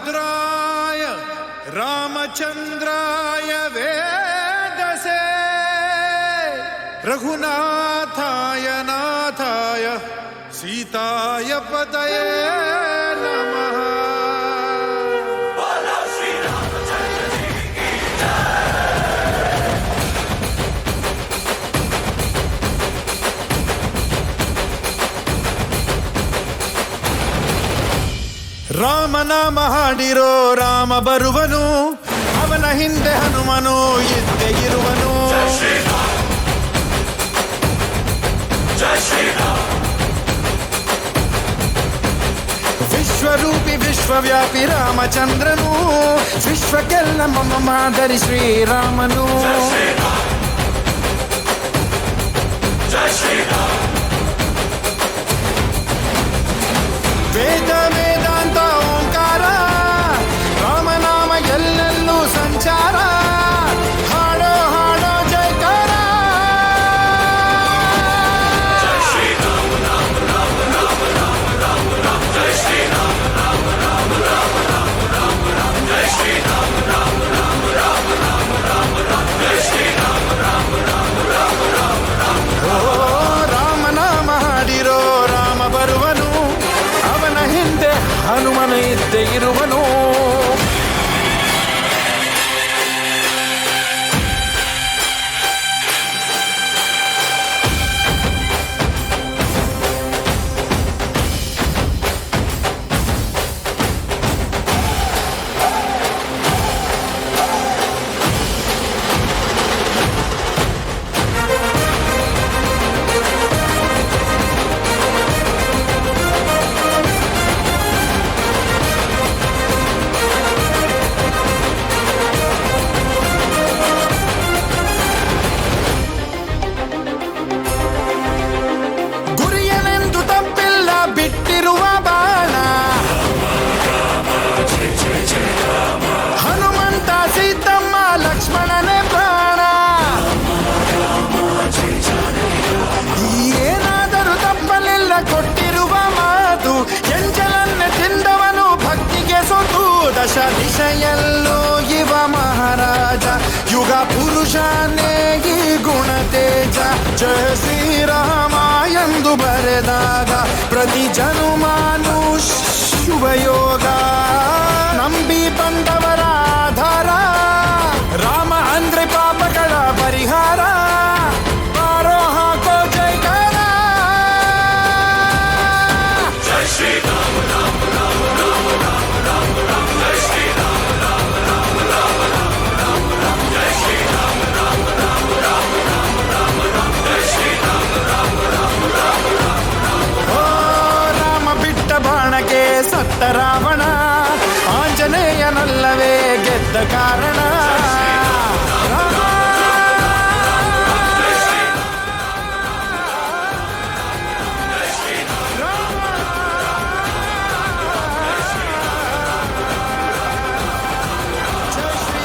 भद्राय रामचंद्राय वेदसे रघुनाथाय नाथाय सीताय पतये नमः। ರಾಮನಾಮ ಹಾಡಿರೋ ರಾಮ ಬರುವನು, ಅವನ ಹಿಂದೆ ಹನುಮನು ಇದ್ದೇ ಇರುವನು. ವಿಶ್ವರೂಪಿ ವಿಶ್ವವ್ಯಾಪಿ ರಾಮಚಂದ್ರನು, ವಿಶ್ವಕ್ಕೆಲ್ಲ ಮಮ ಮಾದರಿ ಶ್ರೀರಾಮನು. ವೇದ ವೇದಾಂತ ಓಂಕಾರ, ರಾಮನಾಮ ಎಲ್ಲೆಲ್ಲೂ ಸಂಚಾರ. ಹಾಡೋ ಹಾಡೋ ಜಯಕಾರ. ರಾಮನಾಮ ಹಾಡಿರೋ ರಾಮ ಬರುವನು, ಅವನ ಹಿಂದೆ ಹನುಮನ ಇದ್ದೇ ಇರುವನು. ಹನುಮಂತ ಸೀತಮ್ಮ ಲಕ್ಷ್ಮಣನೇ ಪ್ರಾಣ. ಏನಾದರೂ ತಪ್ಪಲಿಲ್ಲ ಕೊಟ್ಟಿರುವ ಮಾತು, ಎಂಜಲನ್ನೇ ತಿಂದವನು ಭಕ್ತಿಗೆ ಸೋತು. ದಶ ದಿಶೆಯಲ್ಲೂ ಇವ ಮಹಾರಾಜ, ಯುಗ ಪುರುಷನೇ ಈ ಗುಣ ತೇಜ. ಜಯ ಶ್ರೀರಾಮ ಎಂದು ಬರೆದಾಗ ಪ್ರತಿ ಜನುಮಾನು ಶುಭಯೋಗ. ನಂಬಿ ಬಂದವರ ಆಧಾರ, ರಾಮ ಅಂದ್ರೆ ಪಾಪಗಳ ಪರಿಹಾರ. ಬಾರೋ ಹಾಕೋ ಜೈಕಾರ. ಜೈ ಶ್ರೀರಾಮ ರಾಮ ರಾಮ ರಾಮ ರಾಮ ರಾಮ ರಾಮ. ಜೈ ಶ್ರೀರಾಮ ರಾಮ ರಾಮ ರಾಮ ರಾಮ ರಾಮ ರಾಮ. ಜೈ ಶ್ರೀರಾಮ ರಾಮ ರಾಮ ರಾಮ ರಾಮ ರಾಮ ರಾಮ. ಜೈ ಶ್ರೀರಾಮ ರಾಮ ರಾಮ ರಾಮ ರಾಮ ರಾಮ. ಓ ರಾಮ ಬಿಟ್ಟ ಬಾಣಕ್ಕೆ ಸತ್ತ ರಾವಣ, ಆಂಜನೇಯನಲ್ಲವೇ ಗೆದ್ದ ಕಾರಣ.